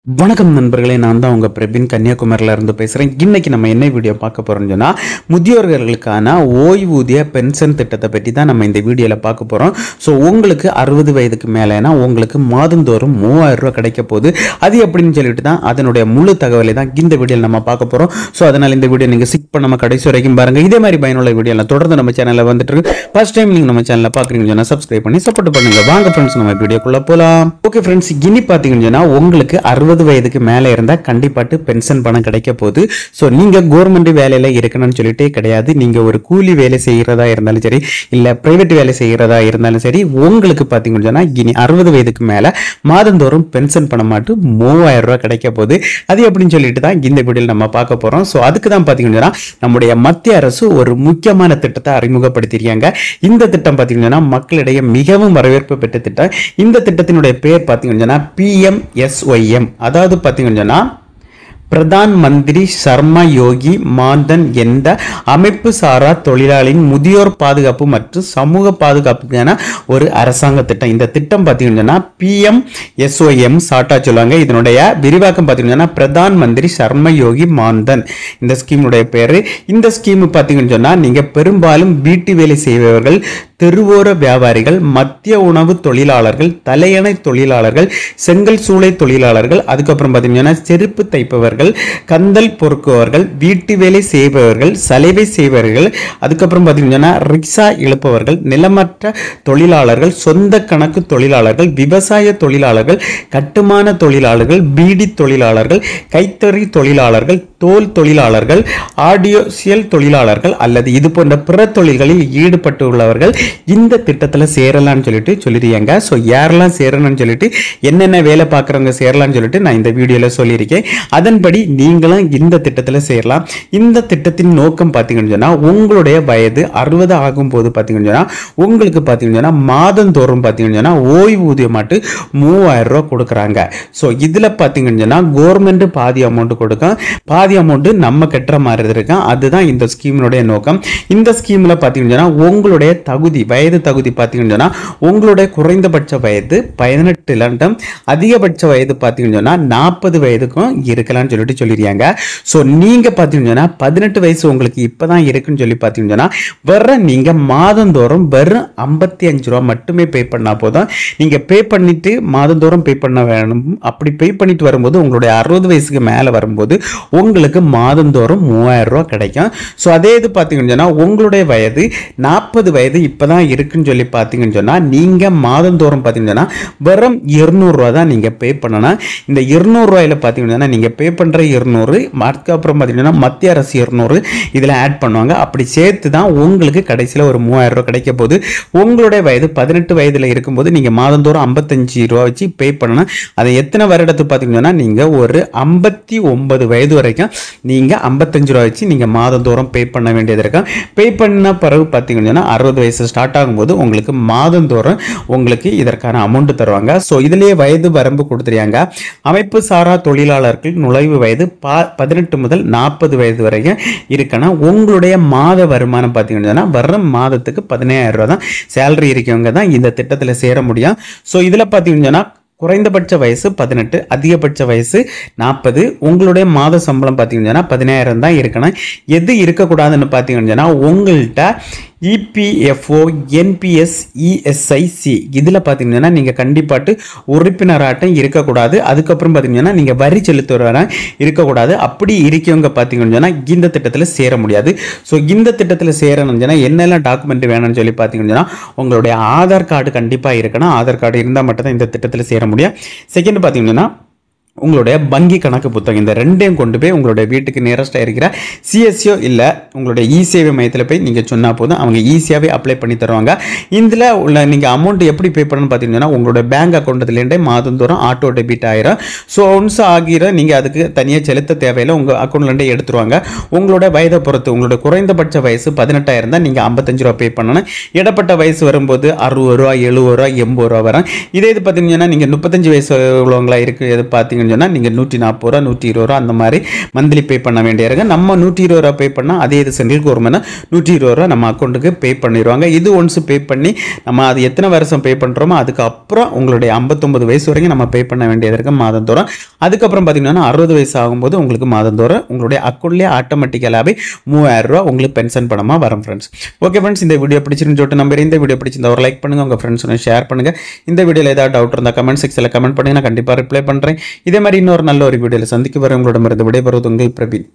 வணக்கம் நண்பர்களே, நான் தான் உங்கள் பிரபின் கன்னியாகுமரியில் இருந்து பேசுகிறேன். இன்றைக்கி நம்ம என்ன வீடியோ பார்க்க போகிறோம்னு சொன்னால், முதியோர்களுக்கான ஓய்வூதிய பென்ஷன் திட்டத்தை பற்றி தான் நம்ம இந்த வீடியோவில் பார்க்க போகிறோம். ஸோ உங்களுக்கு 60 வயதுக்கு மேலேனா உங்களுக்கு மாதந்தோறும் 3000 ரூபா கிடைக்க போகுது. அது எப்படின்னு சொல்லிட்டு தான் அதனுடைய முழு தகவலை தான் இந்த வீடியோவில் நம்ம பார்க்க போகிறோம். ஸோ அதனால் இந்த வீடியோ நீங்கள் ஸ்கிப் பண்ணாமல் கடைசி வரைக்கும் பாருங்கள். இதே மாதிரி பயனுள்ள வீடியோலாம் தொடர்ந்து நம்ம சேனலில் வந்துட்டு இருக்கு. ஃபர்ஸ்ட் டைம் நீங்கள் நம்ம சேனலில் பார்க்குறீங்கன்னு சொன்னால் சப்ஸ்கிரைப் பண்ணி சப்போர்ட் பண்ணுங்கள். வாங்க ஃப்ரெண்ட்ஸ், நம்ம வீடியோக்குள்ளே போகலாம். ஓகே ஃப்ரெண்ட்ஸ், இனி பார்த்தீங்கன்னு சொன்னால் உங்களுக்கு 60 வயதுக்கு மேலே இருந்தால் கண்டிப்பாட்டு பென்ஷன் பணம் கிடைக்க போகுது. ஸோ நீங்கள் கவர்மெண்ட் வேலையில் இருக்கணும்னு சொல்லிட்டே கிடையாது. நீங்கள் ஒரு கூலி வேலை செய்கிறதா இருந்தாலும் சரி, இல்லை பிரைவேட் வேலை செய்கிறதா இருந்தாலும் சரி, உங்களுக்கு பார்த்தீங்கன்னு சொன்னால் இனி 60 வயதுக்கு மேலே மாதந்தோறும் பென்ஷன் பணம் மட்டும் 3000 ரூபா கிடைக்க போகுது. அது எப்படின்னு சொல்லிட்டு தான் இந்த வீடியோவில் நம்ம பார்க்க போகிறோம். ஸோ அதுக்கு தான் பார்த்தீங்கன்னு சொன்னால் நம்முடைய மத்திய அரசு ஒரு முக்கியமான திட்டத்தை அறிமுகப்படுத்தியிருக்காங்க. இந்த திட்டம் பார்த்தீங்கன்னா மக்களிடையே மிகவும் வரவேற்பு பெற்ற திட்டம். இந்த திட்டத்தினுடைய பேர் பார்த்தீங்கன்னா PMSYM. அதாவது பார்த்தீங்கன்னா பிரதான் மந்திரி சர்மா யோகி மான்தன் என்ற அமைப்பு சாரா தொழிலாளியின் முதியோர் பாதுகாப்பு மற்றும் சமூக பாதுகாப்புக்கான ஒரு அரசாங்க திட்டம். இந்த திட்டம் பார்த்தீங்கன்னா PMSYM ஷார்ட்டா சொல்லுவாங்க. இதனுடைய விரிவாக்கம் பார்த்தீங்கன்னா பிரதான் மந்திரி சர்மா யோகி மான்தன் இந்த ஸ்கீமுடைய பேரு. இந்த ஸ்கீம் பார்த்தீங்கன்னு சொன்னா நீங்க பெரும்பாலும் வீட்டு வேலை செய்பவர்கள், தெருவோர வியாபாரிகள், மத்திய உணவு தொழிலாளர்கள், தலையணை தொழிலாளர்கள், செங்கல் சூளை தொழிலாளர்கள், அதுக்கப்புறம் பார்த்தீங்கன்னா செருப்பு தைப்பவர்கள், கந்தல் பொறுக்குவர்கள், வீட்டு வேலை செய்பவர்கள், சலவை செய்பவர்கள், அதுக்கப்புறம் பார்த்தீங்கன்னா ரிக்ஷா இழுப்பவர்கள், நிலமற்ற தொழிலாளர்கள், சொந்த கணக்கு தொழிலாளர்கள், விவசாய தொழிலாளர்கள், கட்டுமான தொழிலாளர்கள், பீடி தொழிலாளர்கள், கைத்தறி தொழிலாளர்கள், தோல் தொழிலாளர்கள், ஆடியோசியல் தொழிலாளர்கள் அல்லது இது போன்ற பிற தொழில்களில் ஈடுபட்டுள்ளவர்கள் இந்த திட்டத்தில் சேரலாம்னு சொல்லிட்டு சொல்லிருக்காங்க. ஸோ யாரெல்லாம் சேரணும்னு சொல்லிட்டு என்னென்ன வேலை பார்க்குறவங்க சேரலாம்னு சொல்லிட்டு நான் இந்த வீடியோவில் சொல்லியிருக்கேன். அதன்படி நீங்களும் இந்த திட்டத்தில் சேரலாம். இந்த திட்டத்தின் நோக்கம் பார்த்தீங்கன்னு சொன்னால் உங்களுடைய வயது 60 ஆகும்போது பார்த்தீங்கன்னு சொன்னால் உங்களுக்கு பார்த்தீங்கன்னு சொன்னால் மாதந்தோறும் பார்த்தீங்கன்னு சொன்னால் ஓய்வூதியம் மட்டும் 3000 ரூபா கொடுக்குறாங்க. ஸோ இதில் பார்த்தீங்கன்னு சொன்னால் கவர்மெண்ட் பாதி அமௌண்ட் கொடுக்கும், பாதி அமௌண்ட் நம்ம கட்டுற மாதிரி இருக்கும். அதுதான் இந்த ஸ்கீமினுடைய நோக்கம். இந்த ஸ்கீமில் பார்த்தீங்கன்னா உங்களுடைய வயது தகுதி பார்த்தீங்கன்னா உங்களுடைய குறைந்தபட்ச வயது 18 அதிகபட்ச வயது பார்த்தீங்கன்னா 40 வயதுக்கும் இருக்கலாம்னு சொல்லிட்டு சொல்லிருக்காங்க. ஸோ நீங்க பார்த்தீங்கன்னா 18 வயசு உங்களுக்கு இப்பதான் இருக்குன்னு சொல்லி பார்த்தீங்கன்னா நீங்க மாதந்தோறும் வெறும் 55 ரூபா மட்டுமே பே பண்ணா போதும். நீங்க பே பண்ணிட்டு மாதந்தோறும் பே பண்ண வேணும். அப்படி பே பண்ணிட்டு வரும்போது உங்களுடைய 60 வயசுக்கு மேல வரும்போது உங்களுக்கு மாதந்தோறும் 3000 ரூபா கிடைக்கும். ஸோ அதே இது பார்த்தீங்கன்னா உங்களுடைய வயது 40 வயது இப்பதான் இருக்குன்னு சொல்லி பார்த்தீங்கன்னு சொன்னா நீங்க மாதந்தோறும் பார்த்தீங்கன்னா வெறும் 200 ரூபா தான் நீங்க பே பண்ணணும். இந்த 200 ரூபாயில பார்த்தீங்கன்னா நீங்க பே பண்ற 200, அதுக்கப்புறம் பார்த்தீங்கன்னா மத்திய அரசு 200 இதுல ஆட் பண்ணுவாங்க. அப்படி சேர்த்து தான் உங்களுக்கு கடைசியில் ஒரு 3000 ரூபா கிடைக்க போகுது. உங்களுடைய வயது 18 வயதுல இருக்கும்போது நீங்க மாதந்தோறும் 55 ரூபா வச்சு பே பண்ணணும். அதை எத்தனை வருடத்துக்கு பார்த்தீங்கன்னா நீங்க ஒரு 59 வயது வரைக்கும் நீங்க 55 ரூபா வச்சு நீங்க மாதந்தோறும் பே பண்ண வேண்டியது இருக்கும். பே பண்ண பிறகு பார்த்தீங்கன்னா 60 வயசு ஸ்டார்ட் ஆகும்போது உங்களுக்கு மாதந்தோறும் உங்களுக்கு இதற்கான அமௌண்ட் தருவாங்க. ஸோ இதுலேயே வயது வரம்பு கொடுத்துருக்காங்க. அமைப்பு சாரா தொழிலாளர்கள் நுழைவு வயது 18 முதல் 40 வயது வரைக்கும் இருக்கணும். உங்களுடைய மாத வருமானம் பார்த்தீங்கன்னா வரும் மாதத்துக்கு 15000 ரூபா தான் சேலரி இருக்கவங்க தான் இந்த திட்டத்தில் சேர முடியும். ஸோ இதில் பார்த்தீங்கன்னா குறைந்தபட்ச வயசு 18, அதிகபட்ச வயசு 40. உங்களுடைய மாத சம்பளம் பார்த்தீங்கன்னா 15000 தான் இருக்கணும். எது இருக்கக்கூடாதுன்னு பார்த்தீங்கன்னா உங்கள்கிட்ட EPFO, NPS, ESIC இதில் பார்த்தீங்கன்னா நீங்கள் கண்டிப்பாட்டு உறுப்பினராட்டம் இருக்கக்கூடாது. அதுக்கப்புறம் பார்த்தீங்கன்னா நீங்கள் வரி செலுத்துவராக இருக்கக்கூடாது. அப்படி இருக்கவங்க பார்த்தீங்கன்னா இந்த திட்டத்தில் சேர முடியாது. ஸோ இந்த திட்டத்தில் சேரணும்னா என்னெல்லாம் டாக்குமெண்ட் வேணும்னு சொல்லி பார்த்தீங்கன்னா உங்களுடைய ஆதார் கார்டு கண்டிப்பாக இருக்கணும். ஆதார் கார்டு இருந்தால் மட்டும்தான் இந்த திட்டத்தில் சேர முடியும். செகண்ட் பார்த்தீங்கன்னா உங்களுடைய வங்கி கணக்கு புத்தகம், இந்த ரெண்டையும் கொண்டு போய் உங்களுடைய வீட்டுக்கு நியரஸ்டாக இருக்கிற CSO இல்லை உங்களுடைய சேவை மையத்தில் போய் நீங்கள் சொன்னால் போதும், அவங்க ஈஸியாகவே அப்ளை பண்ணி தருவாங்க. இதில் உள்ள நீங்கள் அமௌண்ட் எப்படி பே பண்ணணும்னு பார்த்தீங்கன்னா உங்களுடைய பேங்க் அக்கௌண்ட்லேருந்தே மாதந்தோறும் ஆட்டோ டெபிட் ஆயிரும். ஸோ ஒன்ஸ் ஆகிற நீங்கள் அதுக்கு தனியாக செலுத்த தேவையில்லை, உங்கள் அக்கௌண்ட்லேருந்தே எடுத்துருவாங்க. உங்களுடைய வயதை பொறுத்து உங்களுடைய குறைந்தபட்ச வயசு 18 தான் நீங்கள் 55 ரூபா பே பண்ணணும். இடப்பட்ட வயசு வரும்போது 60 ரூபா, 70 ரூபா, 80 ரூபா வரும். இதே இது பார்த்தீங்கன்னா நீங்கள் 35 வயசு உள்ளவங்களா இருக்குது எது பார்த்தீங்கன்னா பண்ணிட்டீங்கன்னு சொன்னால் நீங்கள் 140 ரூபா 120 ரூபா அந்த மாதிரி மந்த்லி பே பண்ண வேண்டிய இருக்கு. நம்ம 120 ரூபா பே பண்ணால் அதே இது சென்ட்ரல் கவர்மெண்ட் 120 ரூபா நம்ம அக்கௌண்ட்டுக்கு பே பண்ணிடுவாங்க. இது ஒன்ஸ் பே பண்ணி நம்ம அது எத்தனை வருஷம் பே பண்ணுறோமோ அதுக்கப்புறம் உங்களுடைய 59 வயசு வரைக்கும் நம்ம பே பண்ண வேண்டியது இருக்கு மாதந்தோறும். அதுக்கப்புறம் பார்த்தீங்கன்னா 60 வயசு ஆகும்போது உங்களுக்கு மாதந்தோறும் உங்களுடைய அக்கௌண்ட்லேயே ஆட்டோமேட்டிக்கலாகவே 3000 ரூபா உங்களுக்கு பென்ஷன் பணமாக வரும் ஃப்ரெண்ட்ஸ். ஓகே ஃப்ரெண்ட்ஸ், இந்த வீடியோ பிடிச்சிருந்து சொல்லிட்டு நம்பர் இந்த வீடியோ பிடிச்சிருந்தா ஒரு லைக் பண்ணுங்கள், உங்கள் ஃப்ரெண்ட்ஸ் ஷேர் பண்ணுங்கள். இந்த வீடியோவில் ஏதாவது டவுட் இருந்தால் கமெண்ட் செக்ஷனில் கமெண்ட் பண்ணுங்கள், நான் கண்டிப்பாக ரிப்ளை பண்ணுறேன். இதே மாதிரி இன்னொரு நல்ல ஒரு வீடியோவில் சந்திக்க வர உங்களிடமிருந்து விடைபெறுவது உங்கள் பிரபீன்.